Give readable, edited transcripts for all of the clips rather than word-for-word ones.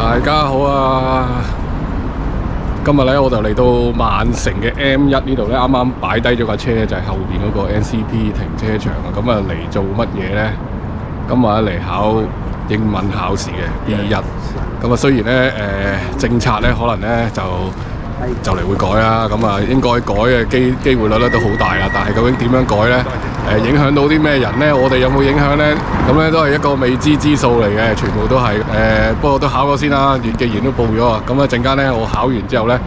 大家好啊！今日咧我就嚟到曼城嘅 M1呢度咧，啱啱擺低咗架車，就係後邊嗰個 NCP 停車場啊。咁啊嚟做乜嘢咧？今日嚟考英文考試嘅 B1。咁啊雖然咧政策咧可能咧就嚟會改啦，咁啊應該改嘅機會率咧都好大啦。但係究竟點樣改咧？影響到啲咩人咧？我哋有冇影響咧？咁咧都係一個未知之數嚟嘅，全部都係不過都考過先啦。既然都報咗啊，咁啊陣間咧我考完之後咧，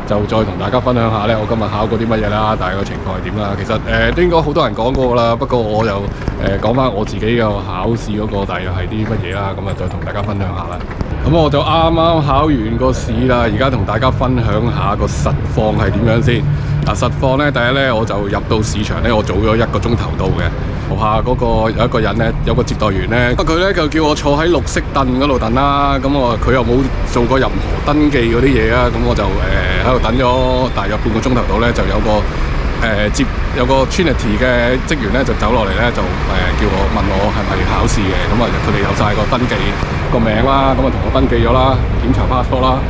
就再同大家分享下咧，我今日考過啲乜嘢啦，大概個情況係點啦。其實都應該好多人講過啦，不過我就講翻我自己嘅考試嗰個大約係啲乜嘢啦，咁啊再同大家分享下啦。咁我就啱啱考完個試啦，而家同大家分享下個實況係點樣先。嗱，實況咧，第一咧我就入到市場咧，我早咗1個鐘頭到嘅。樓下嗰個有一個人咧，有個接待員咧，佢咧就叫我坐喺綠色凳嗰度等啦。咁佢又冇做過任何登記嗰啲嘢啊。咁我就喺度等咗大約半個鐘頭到咧，就有個 Trinity 嘅職員咧就走落嚟咧，就叫我問我係咪考試嘅。咁啊，佢哋有晒個登記個名啦，咁啊同我登記咗啦，檢查 passport 啦，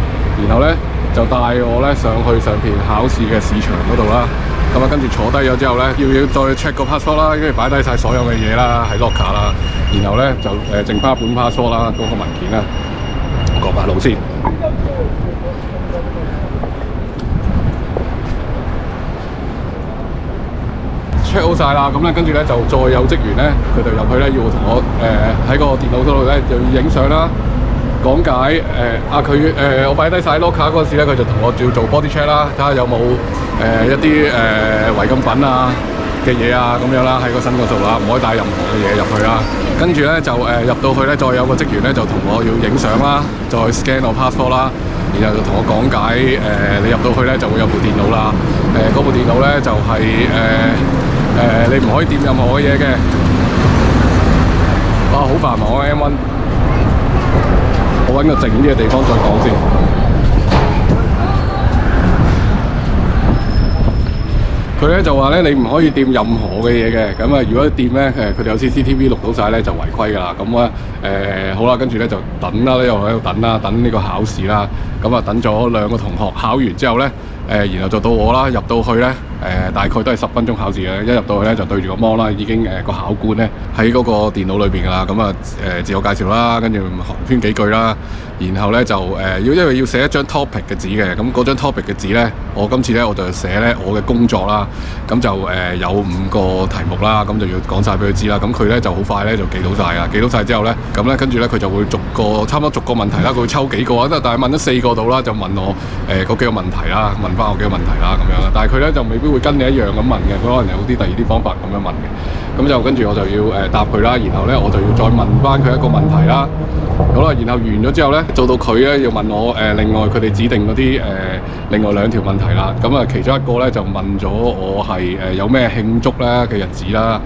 然後咧就帶我咧上邊考試嘅試場嗰度啦。咁啊，跟住坐低咗之後咧，要再 check 個 passport 啦，跟住擺低晒所有嘅嘢啦，喺 locker 啦，然後咧就剩翻本 passport 啦，嗰個文件啦，我過馬路先。check 好晒啦，咁咧跟住咧就再有職員咧，佢就入去咧要同我喺個電腦嗰度咧就要影相啦。講解我擺低晒 locker 嗰陣時咧，佢就同我要做 body check 啦，睇下有冇一啲違禁品啊嘅嘢啊咁樣啦，喺個身嗰度啦，唔可以帶任何嘅嘢入去啦。跟住咧就入到去咧，再有個職員咧就同我要影相啦，再 scan 我 passport 啦，然後就同我講解你入到去咧就會有部電腦啦，嗰部電腦咧就係你唔可以掂任何嘅嘢嘅。哇，好繁忙啊 M1。我揾個靜啲嘅地方再講先。佢咧就話咧，你唔可以掂任何嘅嘢嘅。咁啊，如果掂咧，佢哋有 CCTV 錄到晒咧，就違規㗎啦。咁咧好啦，跟住咧就等啦，又喺度等啦，等呢個考試啦。咁啊，等咗2個同學考完之後咧，然後就到我啦，入到去咧。大概都係10分鐘考試嘅，一入到去咧就對住個 mon 啦，已經個考官咧喺嗰個電腦裏邊㗎啦。咁啊自我介紹啦，跟住寒暄幾句啦，然後咧就因為要寫一張 topic 嘅紙嘅，咁嗰張 topic 嘅紙咧，我今次咧我就寫咧我嘅工作啦，咁就有5個題目啦，咁就要講晒俾佢知啦。咁佢咧就好快咧就記到晒啦，記到晒之後咧，咁咧跟住咧佢就會差唔多逐個問題啦，佢會抽幾個啊，但係問咗4個度啦，就問我嗰幾個問題啦，問翻我幾個問題啦咁樣啦。但係佢咧就未必會跟你一樣咁問嘅，佢可能有啲第二啲方法咁樣問嘅。咁就跟住我就要答佢啦，然後咧我就要再問翻佢一個問題啦。好啦，然後完咗之後咧，做到佢咧要問我另外佢哋指定嗰啲另外2條問題啦。咁啊其中一個咧就問咗我係有咩慶祝咧嘅日子啦，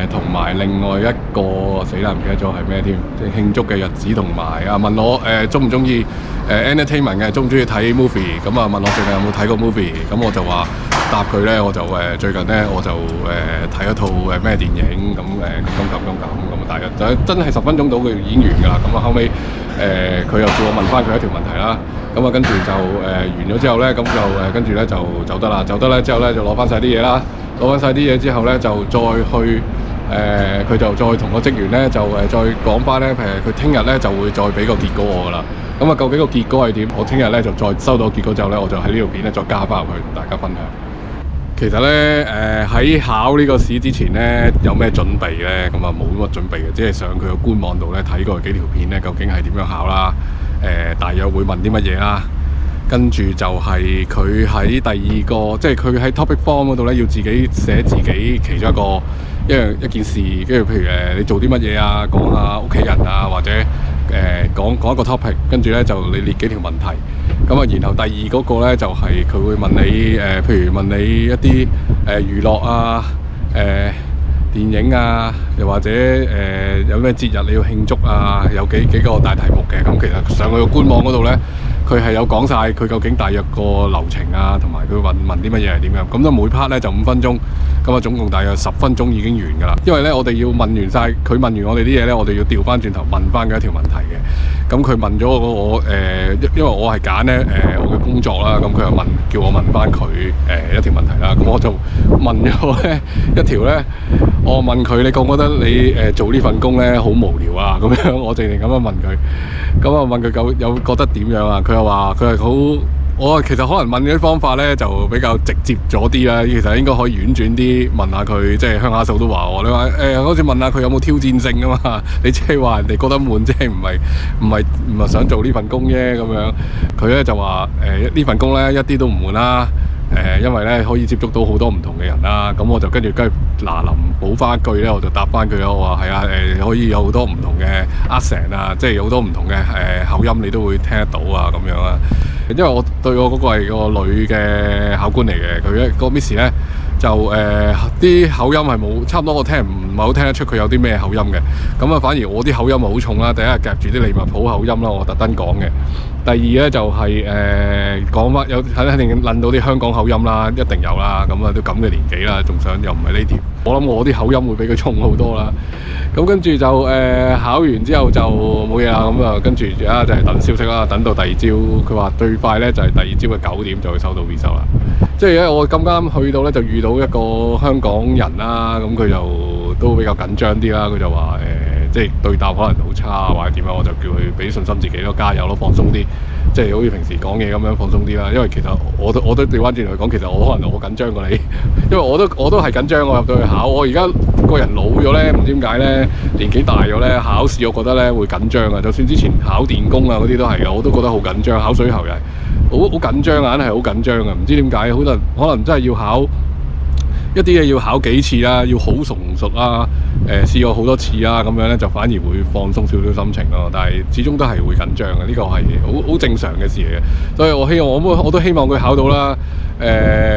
同埋另外一個死啦唔記得咗係咩添，即係慶祝嘅日子，同埋問我中唔中意entertainment 嘅，中唔中意睇 movie。咁啊問我最近有冇睇過 movie， 咁我就話答佢咧，我就最近咧我就睇一套咩電影，咁咁大約就真係10分鐘到佢演完㗎啦。咁啊後尾佢又叫我問翻佢一條問題啦。咁啊跟住就完咗之後咧，咁就跟住咧就走得啦，之後咧就攞翻晒啲嘢啦，攞翻晒啲嘢之後咧就再去佢就再同個職員咧就再講翻咧，佢聽日咧就會再俾個結果我㗎啦。咁啊究竟個結果係點？我聽日咧就再收到結果之後咧，我就喺呢條片咧再加翻入去同大家分享。其實咧喺考呢個試之前咧有咩準備咧？咁啊冇乜準備嘅，只係上佢個官網度咧睇過幾條片咧，究竟係點樣考啦？大約會問啲乜嘢啦？跟住就係佢喺第2個，即係佢喺 topic form 嗰度咧，要自己寫自己其中一件事，跟住譬如你做啲乜嘢啊，講下屋企人啊，或者講一個 topic， 跟住咧就你列幾條問題。咁啊，然後第2嗰個咧就係佢會問你譬如問你一啲娛樂啊、電影啊，又或者有咩節日你要慶祝啊，有幾個大題目嘅。咁其實上去個官網嗰度咧，佢係有講晒佢究竟大約個流程啊，同埋佢問啲乜嘢係點樣。咁就每 part 咧就5分鐘，咁啊總共大約10分鐘已經完㗎啦。因為咧我哋要問完晒，佢問完我哋啲嘢咧，我哋要調翻轉頭問翻佢一條問題嘅。咁佢問咗我因為我係揀咧我嘅工作啦，咁佢又叫我問翻佢一條問題啦。咁我就問咗咧一條咧，我問佢你覺唔覺得你做呢份工咧好無聊啊？咁樣我直情咁樣問佢，咁啊問佢有覺得點樣啊？佢又話佢係好。我其實可能問嗰啲方法咧就比較直接咗啲啦，其實應該可以婉轉啲問下佢，即係鄉下嫂都話我，你話好似問下佢有冇挑戰性啊嘛，你即係話人哋覺得悶，即係唔係想做呢份工啫咁樣。佢咧就話呢份工咧一啲都唔悶啦，因為咧可以接觸到好多唔同嘅人啦。咁我就跟住嗱臨補翻一句咧，我就答翻佢咯。我話係啊，可以有好多唔同嘅accent啊，即係有好多唔同嘅口音你都會聽得到啊咁樣啦。因為我對我嗰個係個女嘅考官嚟嘅，佢個 Miss 咧就啲口音係冇差唔多，我唔係好聽得出佢有啲咩口音嘅。咁啊，反而我啲口音係好重啦。第一係夾住啲利物浦口音啦，我特登講嘅。第二咧就係講翻有肯定諗到啲香港口音啦，一定有啦。咁啊都咁嘅年紀啦，仲想又唔係呢條，我諗我啲口音會比佢重好多啦。咁跟住就考完之後就冇嘢啦。咁啊跟住而家就係等消息啦，等到第二朝，佢話最快咧就係第二朝嘅9點就會收到 visa 啦。即係我咁啱去到咧就遇到一個香港人啦，咁佢就都比較緊張啲啦。佢就話即係對答可能好差或者點樣，我就叫佢俾信心自己咯，加油咯，放鬆啲，即係好似平時講嘢咁樣放鬆啲啦。因為其實我都調翻轉嚟講，其實我可能我緊張過你，因為我都係緊張。我入到去考，我而家個人老咗咧，唔知點解咧，年紀大咗咧，考試我覺得咧會緊張啊。就算之前考電工啊嗰啲都係嘅，我都覺得好緊張。考水喉又係好緊張啊，硬係好緊張啊。唔知點解，可能真係要考一啲嘢要考幾次啦，要好熟啦，試過好多次啦，咁樣咧就反而會放鬆少少心情咯。但係始終都係會緊張嘅，呢個係好正常嘅事嚟嘅。所以我都希望佢考到啦，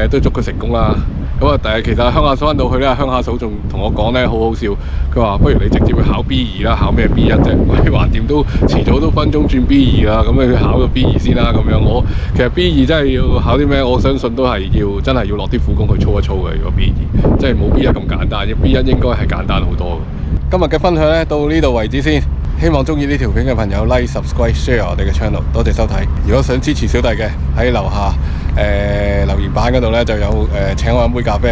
都祝佢成功啦。咁啊，但係其實鄉下嫂返到去咧，鄉下嫂仲同我講咧，好好笑。佢話不如你直接去考 B2 啦，考咩 B1 啫？你橫掂都遲早都分鐘轉 B2 啦，咁你去考個 B2 先啦。咁樣其實 B2 真係要考啲咩？我相信都係真係要落啲苦功去操一操嘅。如果 B2 即係冇 B1 咁簡單，B1 應該係簡單好多嘅。今日嘅分享咧到呢度為止先。希望中意呢條片嘅朋友 like、subscribe、share 我哋嘅 channel， 多謝收睇。如果想支持小弟嘅，喺樓下留言板嗰度咧就有請我飲杯咖啡。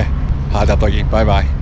下集再見，拜拜。